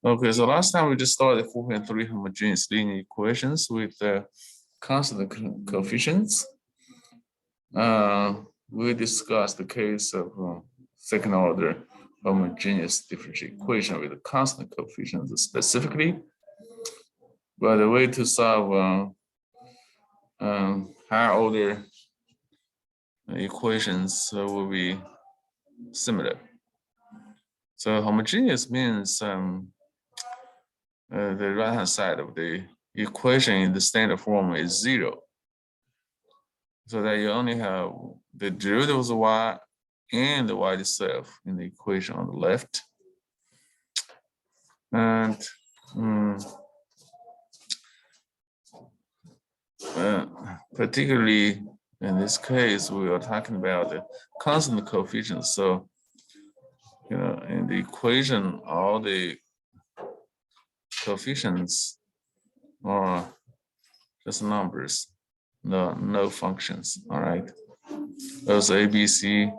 Okay, so last time we just started 4.3 homogeneous linear equations with constant coefficients. We discussed the case of second order homogeneous differential equation with constant coefficients specifically. But the way to solve higher order equations will be similar. So homogeneous means the right-hand side of the equation in the standard form is 0. So that you only have the derivatives of y and the y itself in the equation on the left. And particularly in this case, we are talking about the constant coefficients. So, in the equation, all the coefficients are just numbers, no functions, all right? Those A, B, C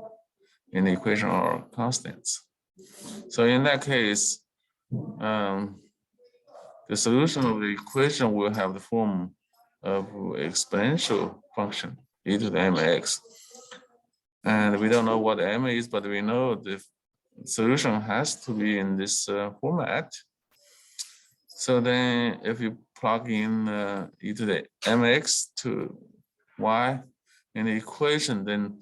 in the equation are constants. So in that case, the solution of the equation will have the form of exponential function e to the mx. And we don't know what m is, but we know the solution has to be in this format. So then if you plug in e to the mx to y in the equation, then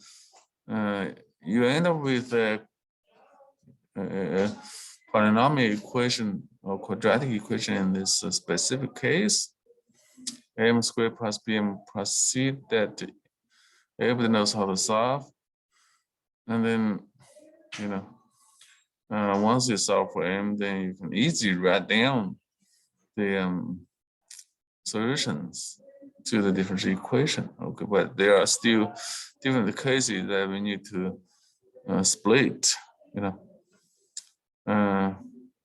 you end up with a polynomial equation or quadratic equation in this specific case, m squared plus bm plus c that everybody knows how to solve. And then, once you solve for m, then you can easily write down the solutions to the differential equation. Okay, but there are still different cases that we need to split.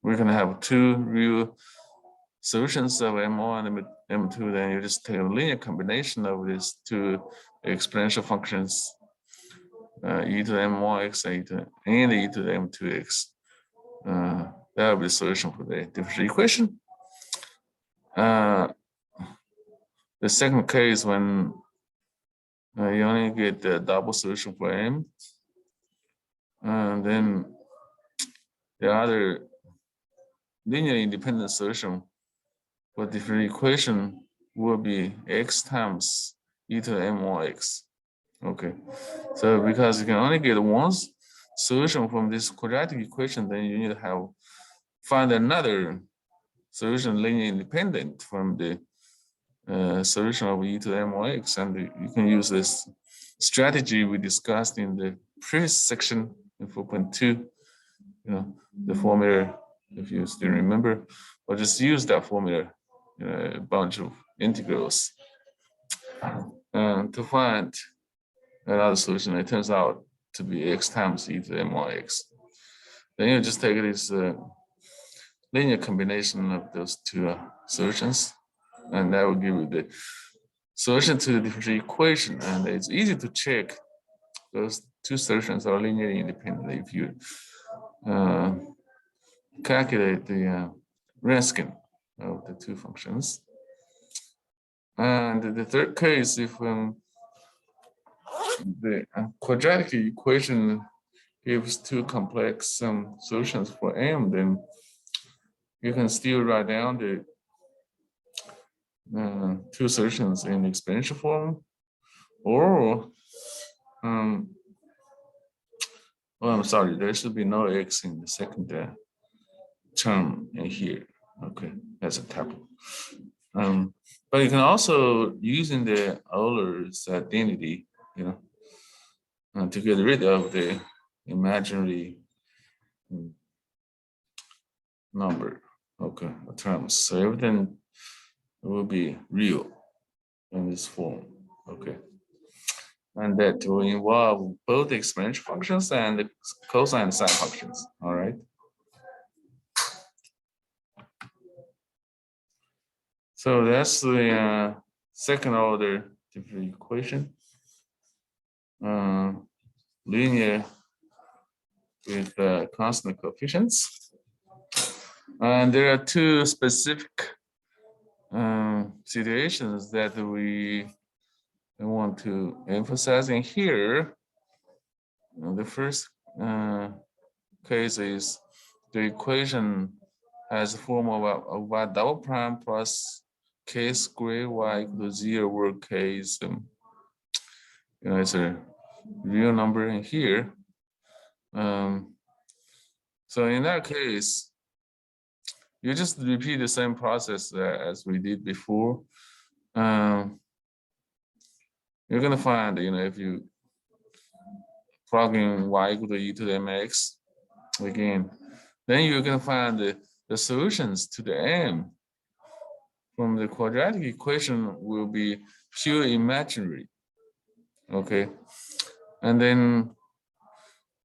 We're gonna have two real solutions of m1 and m2. Then you just take a linear combination of these two exponential functions, e to the m1x and e to the m2x. That will be the solution for the differential equation. The second case, when you only get the double solution for m, and then the other linear independent solution for differential equation will be x times e to the m1x. Okay, so because you can only get one solution from this quadratic equation, then you need to find another solution linear independent from the solution of e to the m1x, and you can use this strategy we discussed in the previous section in 4.2. The formula, if you still remember, or just use that formula, a bunch of integrals, to find another solution. It turns out to be x times e to the m1x. Then you just take this linear combination of those two solutions, and that will give you the solution to the differential equation. And it's easy to check those two solutions are linearly independent if you calculate the Ranskin of the two functions. And the third case, if the quadratic equation gives two complex solutions for m, then you can still write down the two solutions in exponential form, or I'm sorry, there should be no x in the second term in here. Okay, that's a typo. But you can also, using the Euler's identity, to get rid of the imaginary number, okay, terms. So everything will be real in this form, okay. And that will involve both the exponential functions and the cosine and sine functions, all right? So that's the second order differential equation. Linear with constant coefficients. And there are two specific situations that we want to emphasize in here. The first case is the equation has the form of a y double prime plus k squared y equal to 0, where k is it's a real number in here. So in that case, you just repeat the same process as we did before. You're gonna find, if you plug in y equal to e to the mx again, then you're gonna find the solutions to the m from the quadratic equation will be pure imaginary. Okay, and then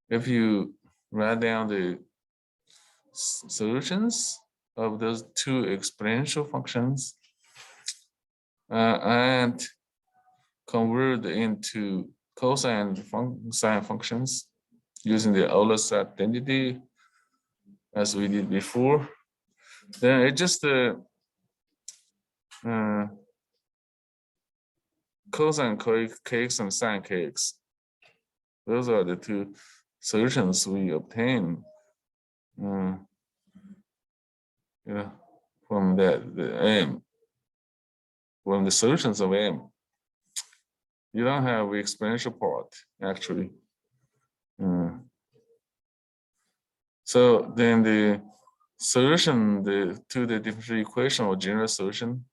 if you write down the solutions of those two exponential functions and convert into cosine sine functions using the Euler's identity as we did before, then it just cosine kx and sine kx. Those are the two solutions we obtain from the m, from the solutions of m. You don't have the exponential part, actually. So then the solution to the differential equation or general solution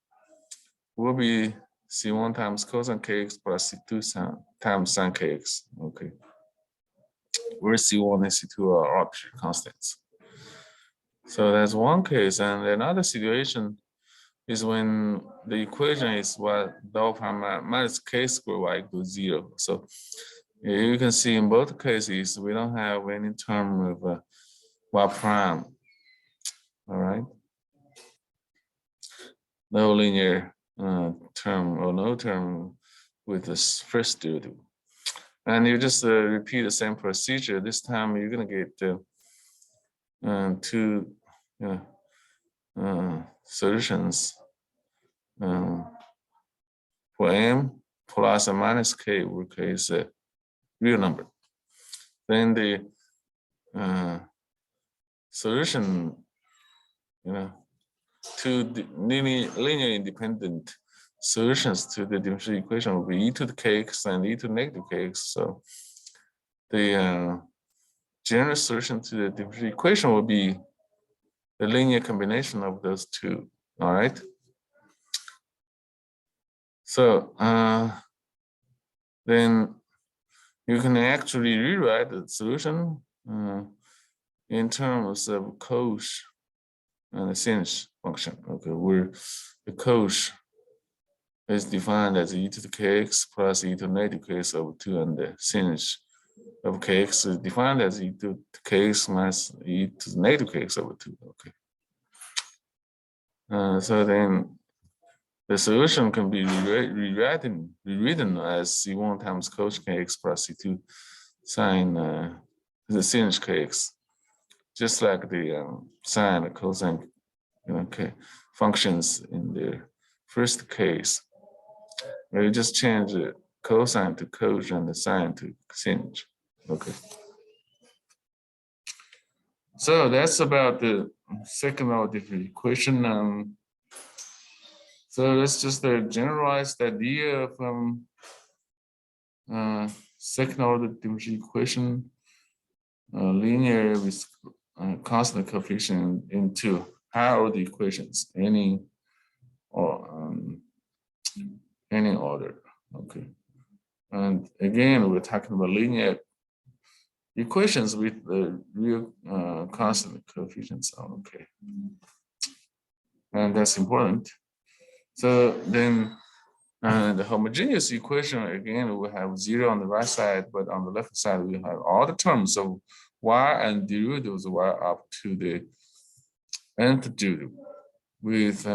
will be C1 times cosine kx plus C2 times sine kx. Okay. Where C1 and C2 are arbitrary constants. So that's one case. And another situation is when the equation is y double prime minus k squared y equals 0. So you can see in both cases, we don't have any term of y prime. All right. No linear term or no term with this first derivative. And you just repeat the same procedure. This time you're going to get two solutions for m plus and minus k, where k is a real number. Then the solution, to the linear independent solutions to the differential equation will be e to the kx and e to the negative kx. So the general solution to the differential equation will be the linear combination of those two. All right. So then you can actually rewrite the solution in terms of cosh and the sinh function. Okay, where the cosh is defined as e to the kx plus e to the negative kx over 2, and the sinh of kx is defined as e to the kx minus e to the negative kx over 2. Okay. So then the solution can be rewritten as C1 times cos kx plus C2 sine the sinh kx, just like the sine and cosine functions in the first case. You just change the cosine to cos and the sine to sinh. Okay. So that's about the second order differential equation. So let's just generalize the idea from second order differential equation, linear with constant coefficient into higher order equations, any order. Okay. And again, we're talking about linear equations with the real constant coefficients. Okay. And that's important. So then the homogeneous equation, again, we have 0 on the right side, but on the left side, we have all the terms of y and derivatives y up to the nth derivative with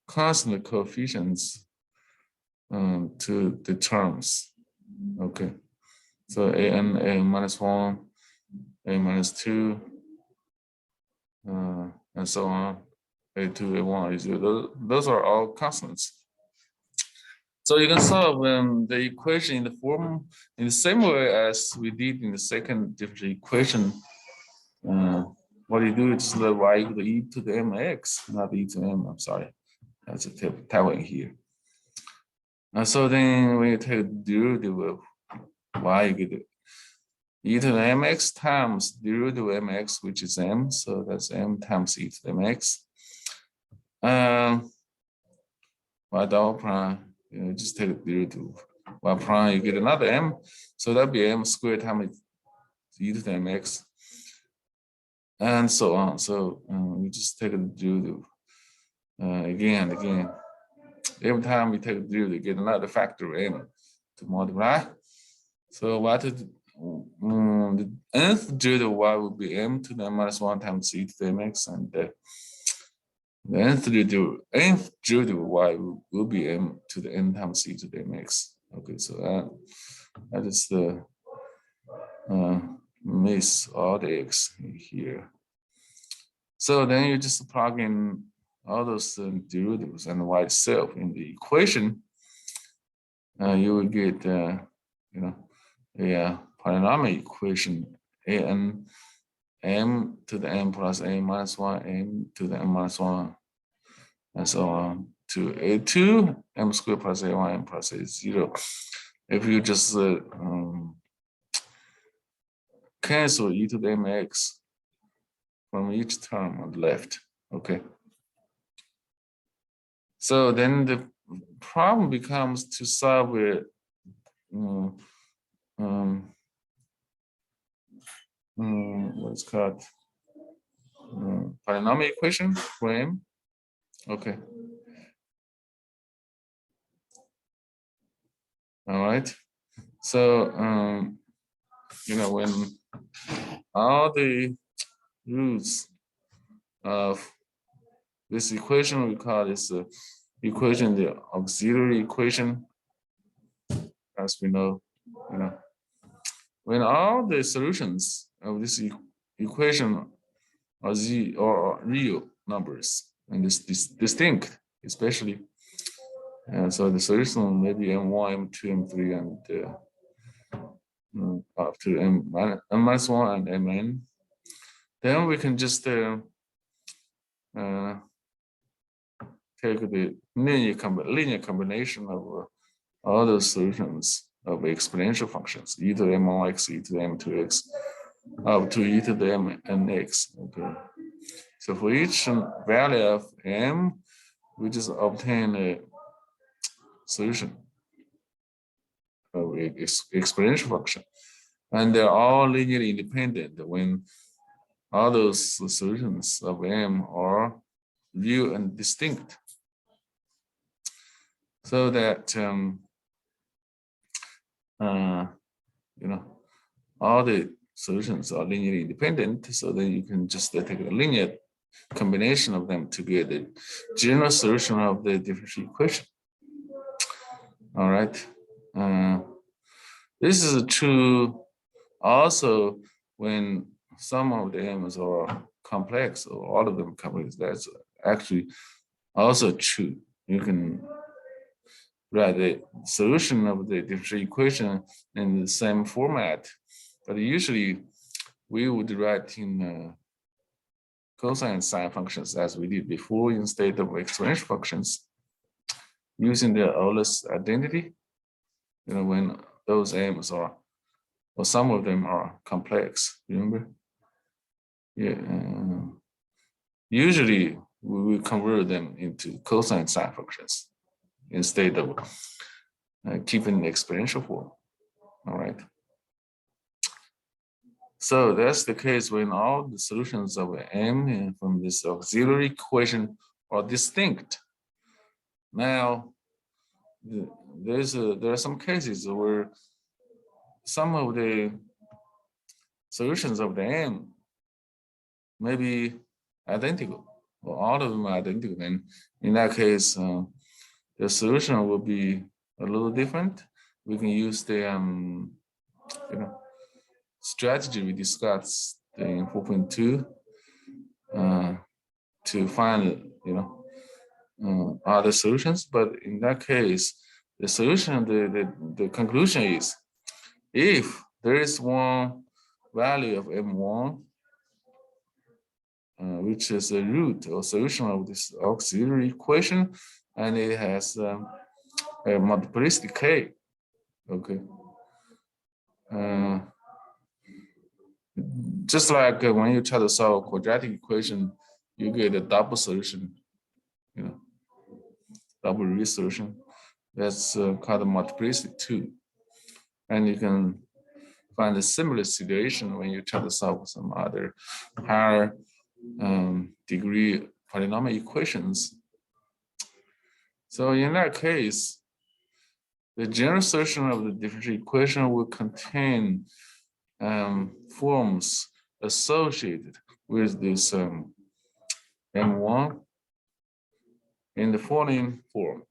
constant coefficients to the terms. Okay. So a minus 1, a minus 2, and so on. A2, A1, A0. Those are all constants. So you can solve the equation in the form in the same way as we did in the second differential equation. What you do is just let y equal to e to the mx, not e to m. I'm sorry, that's a typo in here. So then when you take the derivative of y, you get e to the mx times derivative of mx, which is m. So that's m times e to the mx. Y double prime, just take the derivative of y prime, you get another m. So that'd be m squared times e to the mx, and so on. So we just take the derivative again and again. Every time we take the derivative, get another factor of m to multiply. So y to the nth derivative of y will be m to the minus 1 times e to the mx, and the nth derivative of y will be m to the n times e to the mx. Okay, so that is the miss all the x here. So then you just plug in all those derivatives and y itself in the equation. You will get a polynomial equation an m to the n plus n minus 1, m to the n minus 1, and so on to a2 m squared plus a1 m plus a0. If you just cancel e to the mx from each term on the left, okay. So then the problem becomes to solve it. What's called polynomial equation for m. Okay. All right. So when all the roots of this equation, we call this equation the auxiliary equation, as we know, when all the solutions of this equation are real numbers and it's distinct, especially. And so the solution may be m1, m2, m3, and up to m minus 1 and mn. Then we can just take the linear combination of all those solutions of exponential functions, e to the m1x, e to the m2x, up to e to the mnx. Okay. So for each value of m, we just obtain a solution of exponential function, and they're all linearly independent when all those solutions of m are real and distinct. So that all the solutions are linearly independent, so then you can just take a linear combination of them to get the general solution of the differential equation. All right. This is true also when some of the m's are complex, or all of them complex. That's actually also true. You can write the solution of the differential equation in the same format, but usually we would write in cosine and sine functions as we did before instead of exponential functions, using the Euler's identity. When those m's are, or some of them are complex, remember? Yeah. Usually we will convert them into cosine and sine functions instead of keeping the exponential form. All right. So that's the case when all the solutions of m from this auxiliary equation are distinct. Now, there are some cases where some of the solutions of the m may be identical, or all of them are identical. And in that case, the solution will be a little different. We can use the strategy we discussed in 4.2. to find, other solutions. But in that case, the solution, the conclusion is, if there is one value of M1, which is a root or solution of this auxiliary equation, and it has a multiplicity k. Okay. Just like when you try to solve a quadratic equation, you get a double solution, double root solution. That's called multiplicity 2. And you can find a similar situation when you try to solve some other higher degree polynomial equations. So in that case, the general solution of the differential equation will contain forms associated with this M1 in the following form.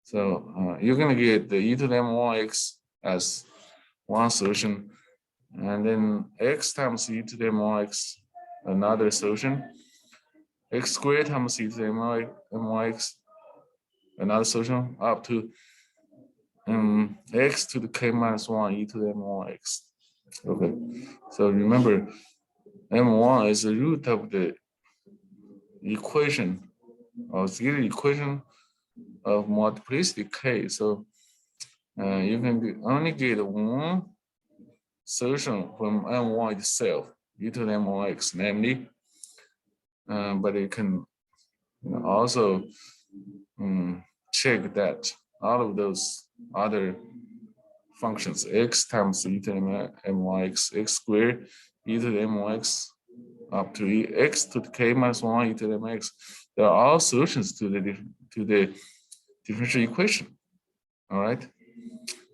So you're going to get the e to the M1x as one solution, and then x times e to the M1x, another solution, x squared times e to the M1x, another solution, up to x to the k minus 1 e to the M1x. Okay, so remember, M1 is the root of the equation, auxiliary equation of multiplicity k. So you can only get one solution from M1 itself, e to the M1x, namely, but you can also check that all of those other functions, x times e to the M1x, x squared, e to the M1x, up to x to the k minus 1 e to the mx, they are all solutions to the differential equation. All right,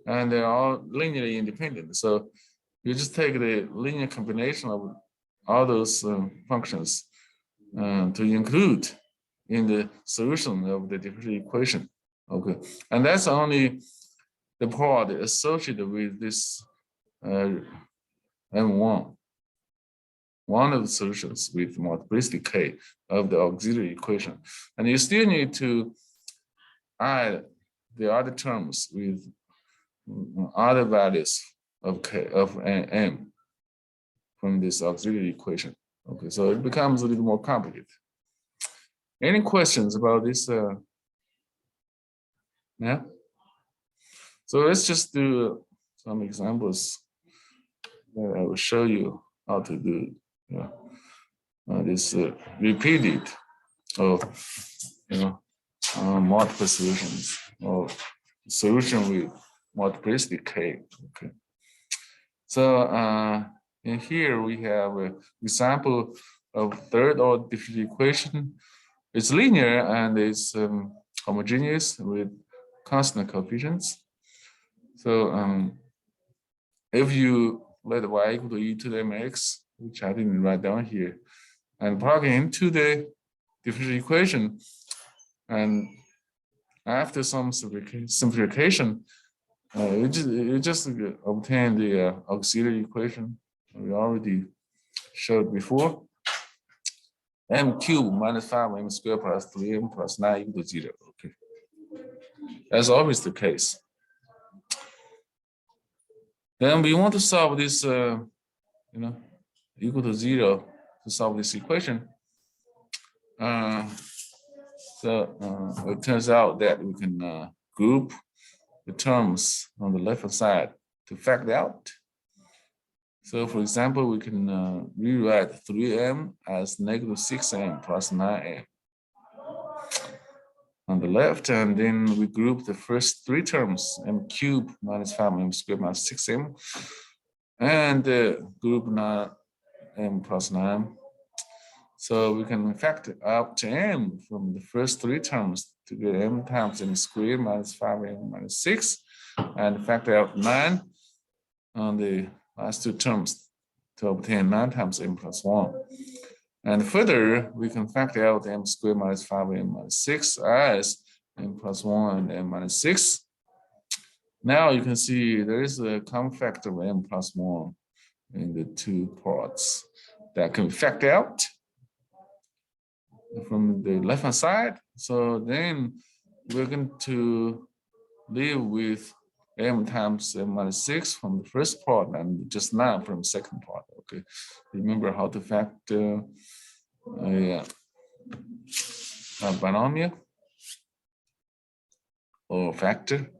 and they're all linearly independent. So you just take the linear combination of all those functions to include in the solution of the differential equation. Okay, and that's only the part associated with this M1, one of the solutions with multiplicity k of the auxiliary equation. And you still need to add the other terms with other values of k of m from this auxiliary equation. Okay, so it becomes a little more complicated. Any questions about this? Yeah. So let's just do some examples that I will show you how to do this repeated or multiple solutions or solution with multiplicity k. Okay. So in here we have an example of third order differential equation. It's linear and it's homogeneous with constant coefficients. So if you let y equal to e to the mx, which I didn't write down here, and plug into the differential equation, and after some simplification, you just obtain the auxiliary equation we already showed before. M cubed minus 5m squared plus 3m plus 9 equal to 0. Okay, that's always the case. Then we want to solve this, equal to 0 to solve this equation. So it turns out that we can group the terms on the left-hand side to factor out. So for example, we can rewrite 3m as negative 6m plus 9m on the left, and then we group the first three terms, m cubed minus 5m squared minus 6m, and group 9m plus 9. So we can factor out to m from the first three terms to get m times m squared minus 5m minus 6, and factor out 9 on the last two terms to obtain 9 times m plus 1. And further, we can factor out m squared minus 5m minus 6 as m plus 1 and m minus 6. Now you can see there is a common factor of m plus 1 in the two parts that can factor out. from the left-hand side. So then we're going to live with m times m minus 6 from the first part and just 9 from the second part. Okay, remember how to factor a binomial or factor.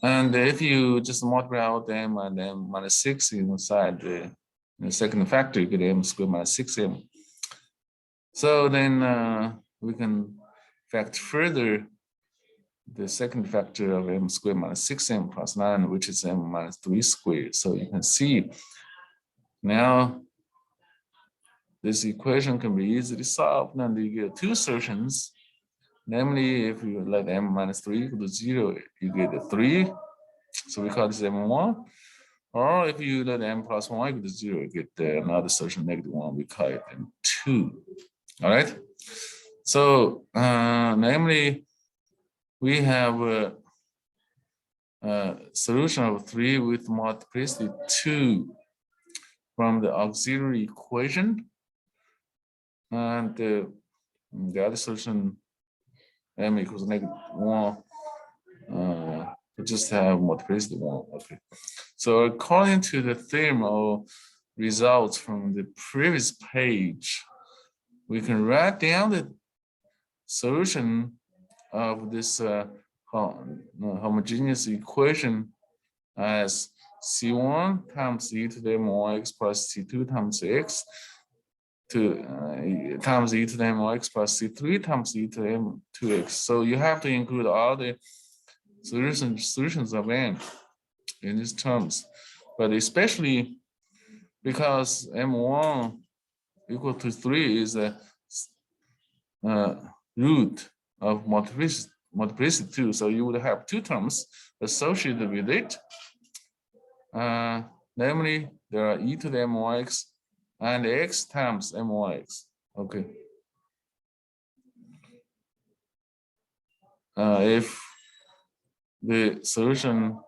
And if you just multiply out m and m minus 6 inside the second factor, you get m squared minus 6m. So then we can factor further the second factor of m squared minus 6m plus 9, which is m minus 3 squared. So you can see now this equation can be easily solved, and you get two solutions. Namely, if you let m minus 3 equal to 0, you get a 3. So we call this m1. Or if you let m plus 1 equal to 0, you get another solution, -1. We call it m2. All right. So namely, we have a solution of 3 with multiplicity 2 from the auxiliary equation. And the other solution, m equals -1, we just have multiplicity 1. Okay. So according to the theorem or results from the previous page, we can write down the solution of this homogeneous equation as C1 times e to the m1x plus C2 times x times e to the m1x plus C3 times e to the m2x. So you have to include all the solutions of m in these terms, but especially because m1 equal to 3 is a root of multiplicity 2, so you would have two terms associated with it. Namely, there are e to the m1x and x times m1x. Okay. If the solution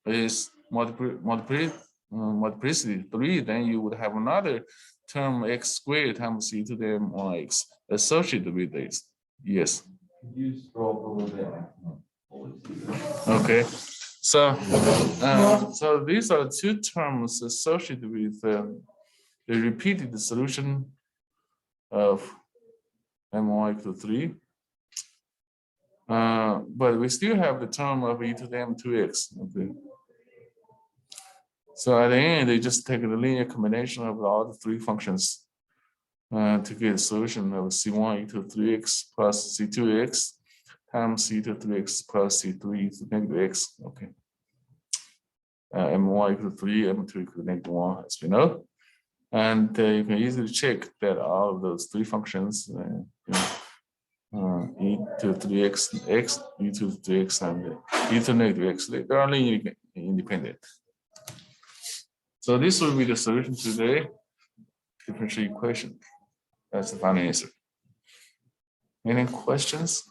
is multiplicity 3, then you would have another term x squared times e to the m1x associated with this. Yes. You scroll over there. Okay. So, so these are two terms associated with the repeated solution of m1 equal to 3. But we still have the term of e to the m2x. Okay. So at the end, they just take the linear combination of all the three functions to get a solution of C1 equal to 3x plus C2x times C to 3x plus C3 to -x. Okay. M1 equal to 3, M2 equal to -1, as we know. And you can easily check that all of those three functions, e to 3x, x, e to 3x, and e to -x, they are linearly independent. So this will be the solution to the differential equation. That's the final answer. Any questions?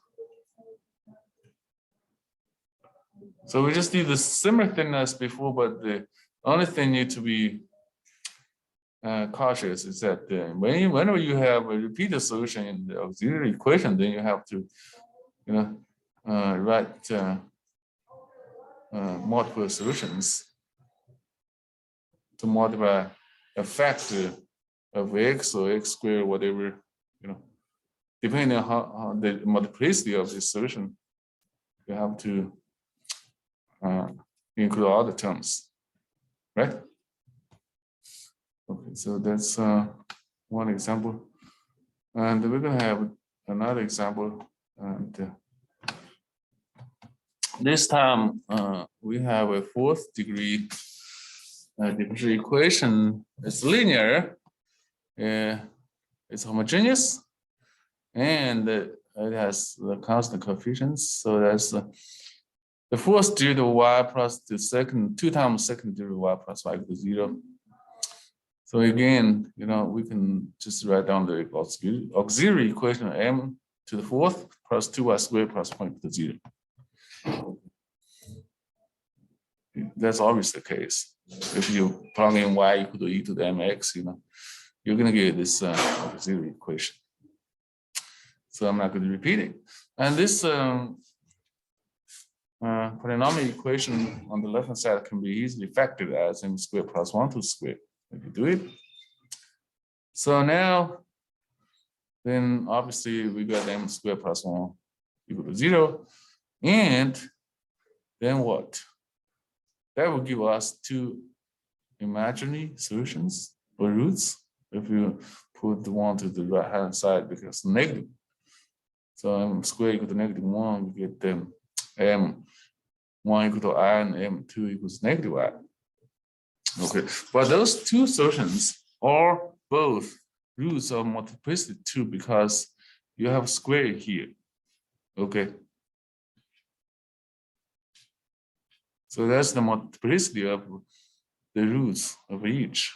So we just did the similar thing as before, but the only thing need to be cautious is that whenever you have a repeated solution in the auxiliary equation, then you have to, write multiple solutions to multiply a factor of x or x squared, whatever, depending on how the multiplicity of this solution, you have to include all the terms, right? Okay, so that's one example, and we're gonna have another example, and this time we have a 4th degree differential equation. It's linear, it's homogeneous, and it has the constant coefficients. So that's the first derivative of y plus the second 2 times second derivative of y plus y equals 0. So again, we can just write down the auxiliary equation of m to the 4th plus 2y squared plus 1 equals 0. That's always the case. If you plug in y equal to e to the mx, you're going to get this auxiliary equation. So I'm not going to repeat it. And this polynomial equation on the left-hand side can be easily factored as m squared plus 1 2 squared if you do it. So now, then obviously we got m squared plus 1 equal to 0. And then what? That will give us two imaginary solutions or roots if you put the 1 to the right-hand side because negative. So m squared equal to -1, we get them m1 equal to I and m2 equals -I. Okay, but those two solutions are both roots of multiplicity 2 because you have square here. Okay. So that's the multiplicity of the roots of each.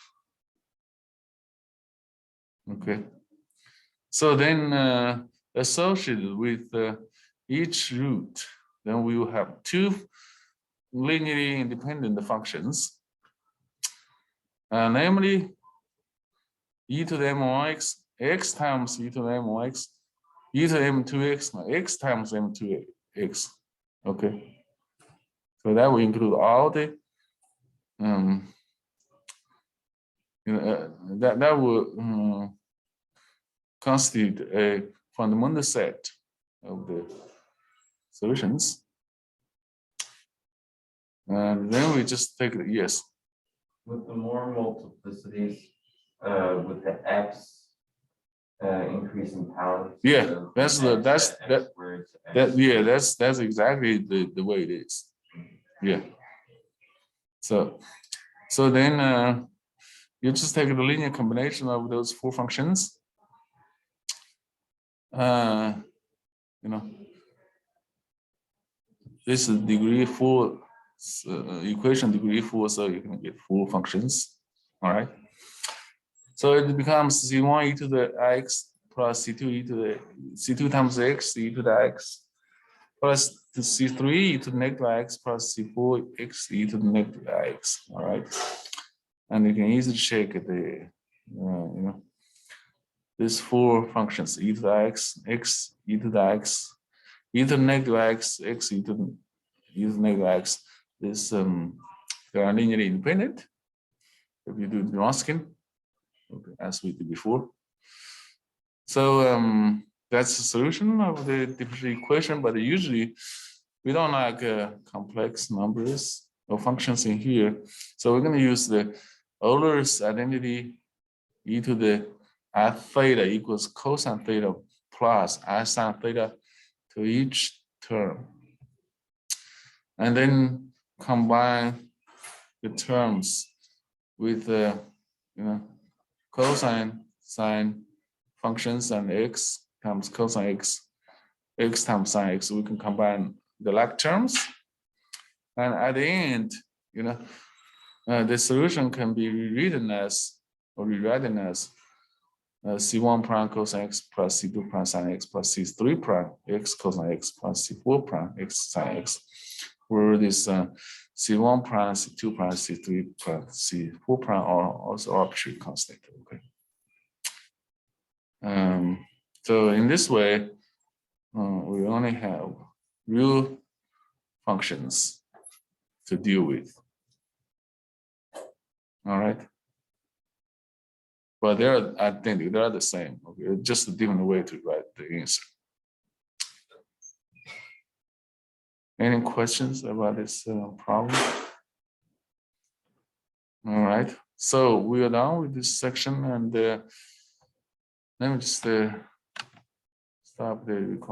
Okay. So then associated with each root, then we will have two linearly independent functions, namely e to the m1x, x times e to the m1x, e to the m2x, x times m2x. Okay. So that will include all the that will constitute a fundamental set of the solutions. And then we just take the yes. With the more multiplicities, with the x increase in power. Yeah, so that's exactly the way it is. Yeah. So then you just take the linear combination of those four functions. This is degree 4 equation degree 4, so you can get 4 functions. All right. So it becomes c1 e to the x plus c2 e to the c2 times x e to the x plus c3 e to the -x plus c4 x e to the -x. All right. And you can easily check the these 4 functions e to the x e to the x e to the -x x e to the -x. This they are linearly independent. If you do the masking, okay, as we did before. So that's the solution of the differential equation. But usually we don't like complex numbers or functions in here. So we're going to use the Euler's identity e to the I theta equals cosine theta plus I sine theta to each term. And then combine the terms with cosine sine functions and x times cosine x, x times sine x. We can combine the like terms, and at the end, the solution can be rewritten as c1 prime cosine x plus c2 prime sine x plus c3 prime x cosine x plus c4 prime x sine x, where this c1 prime, c2 prime, c3 prime, c4 prime are also arbitrary constant. Okay. So in this way, we only have real functions to deal with. All right. But they're identical, they're the same. Okay, just a different way to write the answer. Any questions about this problem? All right. So we are done with this section, and let me just stop the recording.